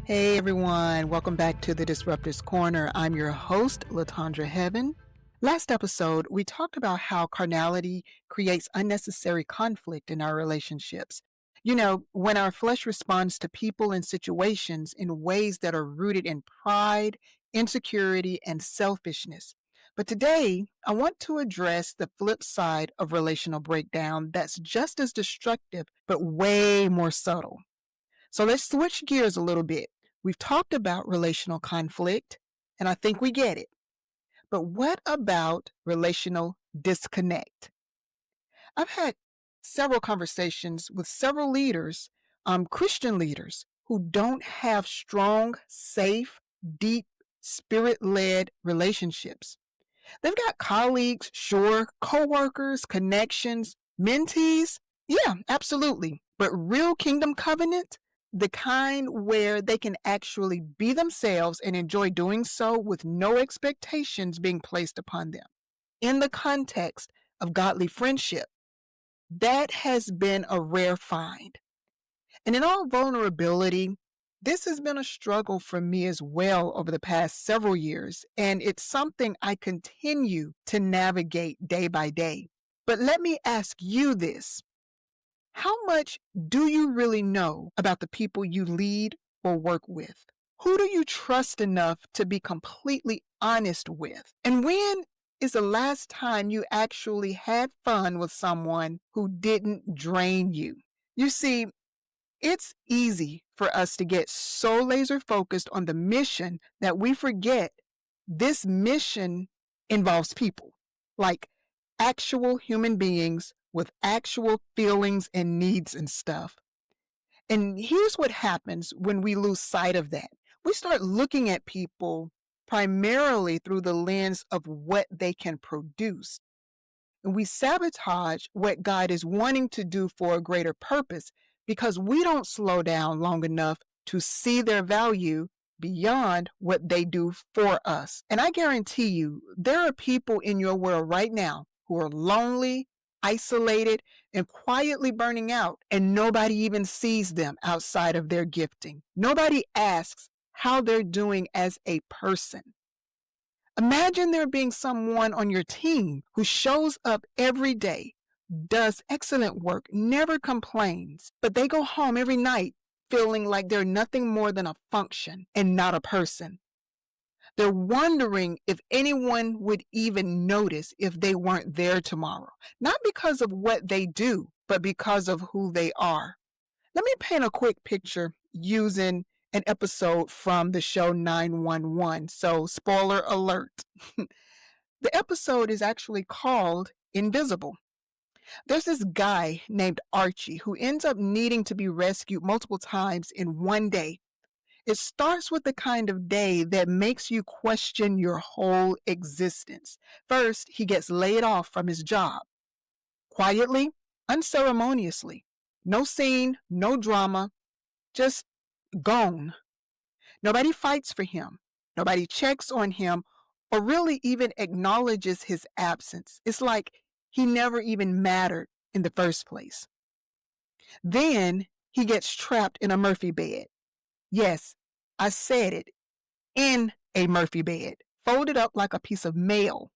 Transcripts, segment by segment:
Hey everyone, welcome back to the Disruptors Corner. I'm your host, Latondra Heaven. Last episode, we talked about how carnality creates unnecessary conflict in our relationships. You know, when our flesh responds to people and situations in ways that are rooted in pride, insecurity, and selfishness. But today, I want to address the flip side of relational breakdown that's just as destructive, but way more subtle. So let's switch gears a little bit. We've talked about relational conflict, and I think we get it. But what about relational disconnect? I've had several conversations with several leaders, Christian leaders, who don't have strong, safe, deep, spirit-led relationships. They've got colleagues, sure, coworkers, connections, mentees. Yeah, absolutely. But real kingdom covenant, the kind where they can actually be themselves and enjoy doing so with no expectations being placed upon them. In the context of godly friendship, that has been a rare find. And in all vulnerability, this has been a struggle for me as well over the past several years, and it's something I continue to navigate day by day. But let me ask you this. How much do you really know about the people you lead or work with? Who do you trust enough to be completely honest with? And when is the last time you actually had fun with someone who didn't drain you? You see, it's easy for us to get so laser focused on the mission that we forget this mission involves people, like actual human beings with actual feelings and needs and stuff. And here's what happens when we lose sight of that. We start looking at people primarily through the lens of what they can produce. And we sabotage what God is wanting to do for a greater purpose because we don't slow down long enough to see their value beyond what they do for us. And I guarantee you, there are people in your world right now who are lonely, isolated, and quietly burning out, and nobody even sees them outside of their gifting. Nobody asks how they're doing as a person. Imagine there being someone on your team who shows up every day, does excellent work, never complains, but they go home every night feeling like they're nothing more than a function and not a person. They're wondering if anyone would even notice if they weren't there tomorrow, not because of what they do, but because of who they are. Let me paint a quick picture using an episode from the show 911. So, spoiler alert. The episode is actually called Invisible. There's this guy named Archie who ends up needing to be rescued multiple times in one day. It starts with the kind of day that makes you question your whole existence. First, he gets laid off from his job. Quietly, unceremoniously. No scene, no drama, just gone. Nobody fights for him. Nobody checks on him or really even acknowledges his absence. It's like he never even mattered in the first place. Then he gets trapped in a Murphy bed. Yes, I said it, in a Murphy bed, folded up like a piece of mail.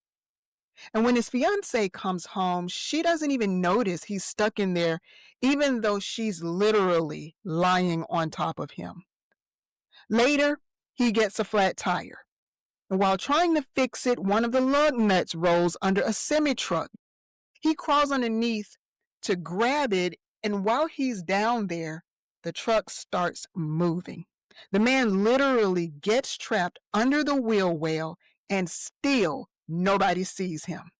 And when his fiancée comes home, she doesn't even notice he's stuck in there, even though she's literally lying on top of him. Later, he gets a flat tire. And while trying to fix it, one of the lug nuts rolls under a semi-truck. He crawls underneath to grab it, and while he's down there, the truck starts moving. The man literally gets trapped under the wheel well, and still nobody sees him.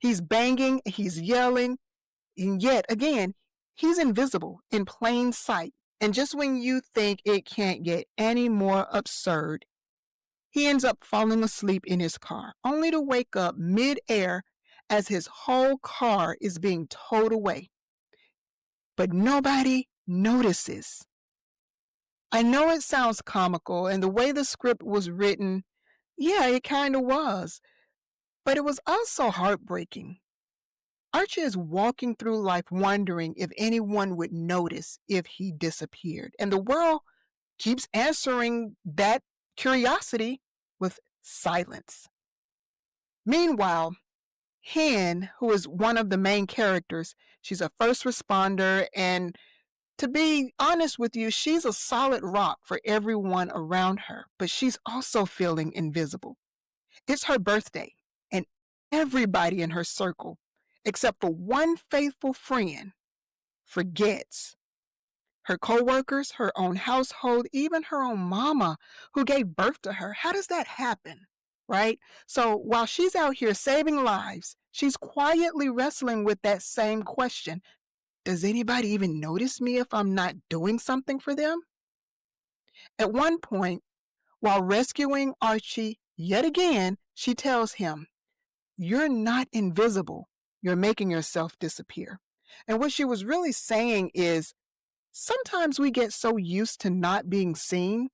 He's banging, he's yelling, and yet again, he's invisible in plain sight. And just when you think it can't get any more absurd, he ends up falling asleep in his car, only to wake up mid-air as his whole car is being towed away. But nobody notices. I know it sounds comical, and the way the script was written, yeah, it kind of was. But it was also heartbreaking. Archie is walking through life wondering if anyone would notice if he disappeared. And the world keeps answering that curiosity with silence. Meanwhile, Hen, who is one of the main characters, she's a first responder, and to be honest with you, she's a solid rock for everyone around her, but she's also feeling invisible. It's her birthday, and everybody in her circle, except for one faithful friend, forgets. Her coworkers, her own household, even her own mama who gave birth to her. How does that happen? Right? So while she's out here saving lives, she's quietly wrestling with that same question. Does anybody even notice me if I'm not doing something for them? At one point, while rescuing Archie yet again, she tells him, "You're not invisible. You're making yourself disappear." And what she was really saying is, sometimes we get so used to not being seen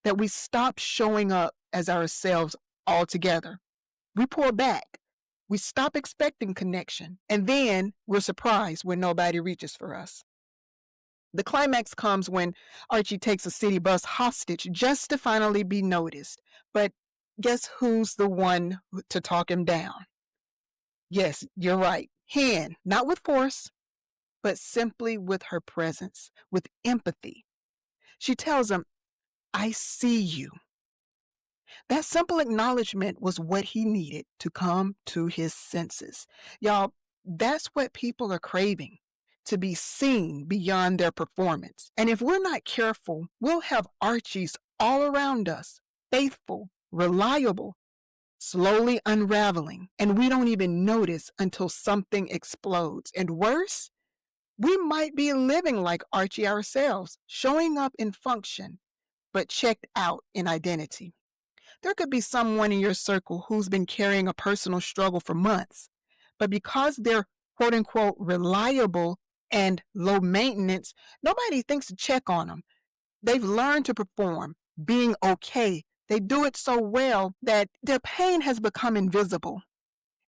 that we stop showing up as ourselves altogether. We pull back. We stop expecting connection. And then we're surprised when nobody reaches for us. The climax comes when Archie takes a city bus hostage just to finally be noticed. But guess who's the one to talk him down? Yes, you're right. Hen, not with force, but simply with her presence, with empathy. She tells him, "I see you." That simple acknowledgement was what he needed to come to his senses. Y'all, that's what people are craving, to be seen beyond their performance. And if we're not careful, we'll have Archies all around us, faithful, reliable, slowly unraveling, and we don't even notice until something explodes. And worse, we might be living like Archie ourselves, showing up in function, but checked out in identity. There could be someone in your circle who's been carrying a personal struggle for months, but because they're quote unquote reliable and low maintenance, nobody thinks to check on them. They've learned to perform, being okay. They do it so well that their pain has become invisible.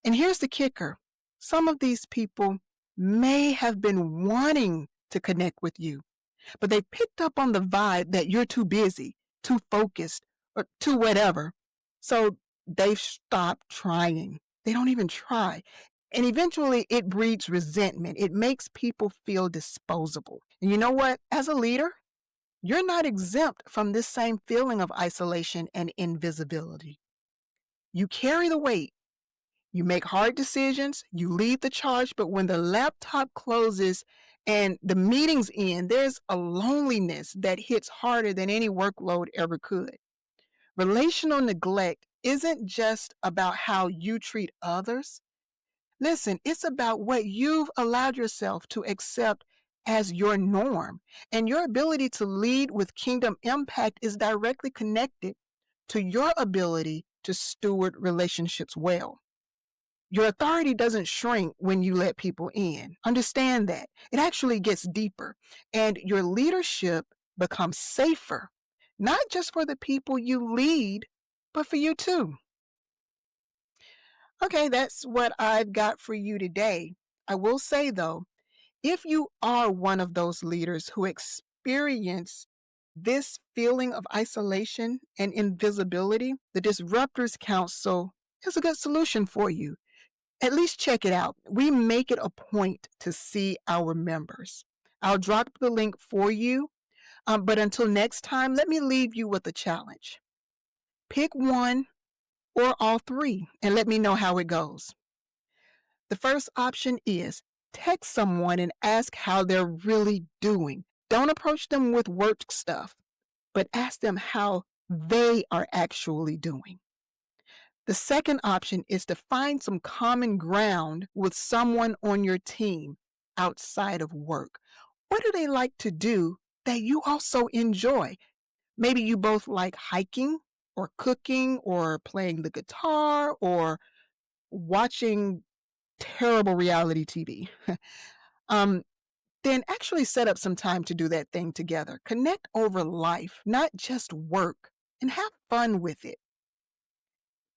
And here's the kicker. Some of these people may have been wanting to connect with you, but they picked up on the vibe that you're too busy, too focused, or too whatever. So they've stopped trying. They don't even try. And eventually it breeds resentment. It makes people feel disposable. And you know what? As a leader, you're not exempt from this same feeling of isolation and invisibility. You carry the weight. You make hard decisions, you lead the charge, but when the laptop closes and the meetings end, there's a loneliness that hits harder than any workload ever could. Relational neglect isn't just about how you treat others. Listen, it's about what you've allowed yourself to accept as your norm. And your ability to lead with kingdom impact is directly connected to your ability to steward relationships well. Your authority doesn't shrink when you let people in. Understand that. It actually gets deeper. And your leadership becomes safer, not just for the people you lead, but for you too. Okay, that's what I've got for you today. I will say, though, if you are one of those leaders who experience this feeling of isolation and invisibility, the Disruptors Council is a good solution for you. At least check it out. We make it a point to see our members. I'll drop the link for you. But until next time, let me leave you with a challenge. Pick one or all three and let me know how it goes. The first option is text someone and ask how they're really doing. Don't approach them with work stuff, but ask them how they are actually doing. The second option is to find some common ground with someone on your team outside of work. What do they like to do that you also enjoy? Maybe you both like hiking or cooking or playing the guitar or watching terrible reality TV. um, then actually set up some time to do that thing together. Connect over life, not just work, and have fun with it.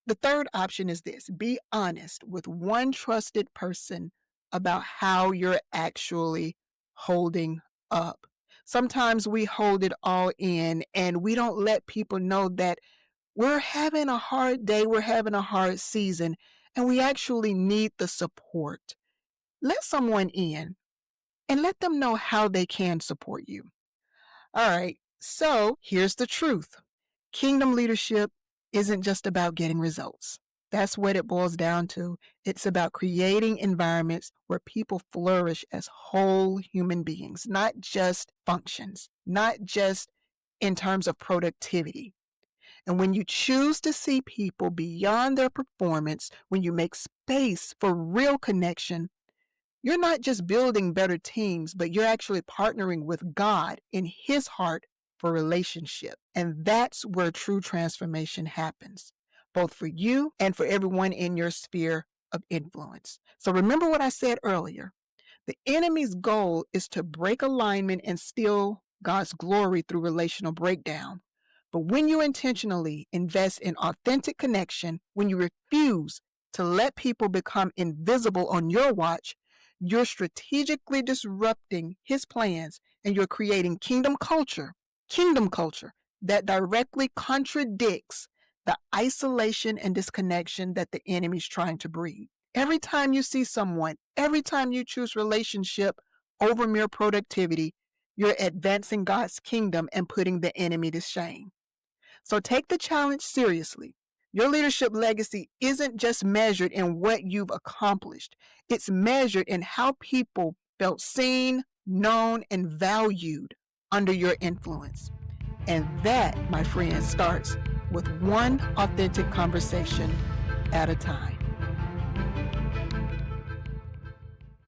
The third option is this: be honest with one trusted person about how you're actually holding up. Sometimes we hold it all in and we don't let people know that we're having a hard day, we're having a hard season, and we actually need the support. Let someone in and let them know how they can support you. All right, so here's the truth. Kingdom leadership isn't just about getting results. That's what it boils down to. It's about creating environments where people flourish as whole human beings, not just functions, not just in terms of productivity. And when you choose to see people beyond their performance, when you make space for real connection, you're not just building better teams, but you're actually partnering with God in His heart for relationship. And that's where true transformation happens, both for you and for everyone in your sphere of influence. So remember what I said earlier. The enemy's goal is to break alignment and steal God's glory through relational breakdown. But when you intentionally invest in authentic connection, when you refuse to let people become invisible on your watch, you're strategically disrupting his plans and you're creating kingdom culture that directly contradicts the isolation and disconnection that the enemy's trying to breed. Every time you see someone, every time you choose relationship over mere productivity, you're advancing God's kingdom and putting the enemy to shame. So take the challenge seriously. Your leadership legacy isn't just measured in what you've accomplished. It's measured in how people felt seen, known, and valued under your influence. And that, my friend, starts with one authentic conversation at a time.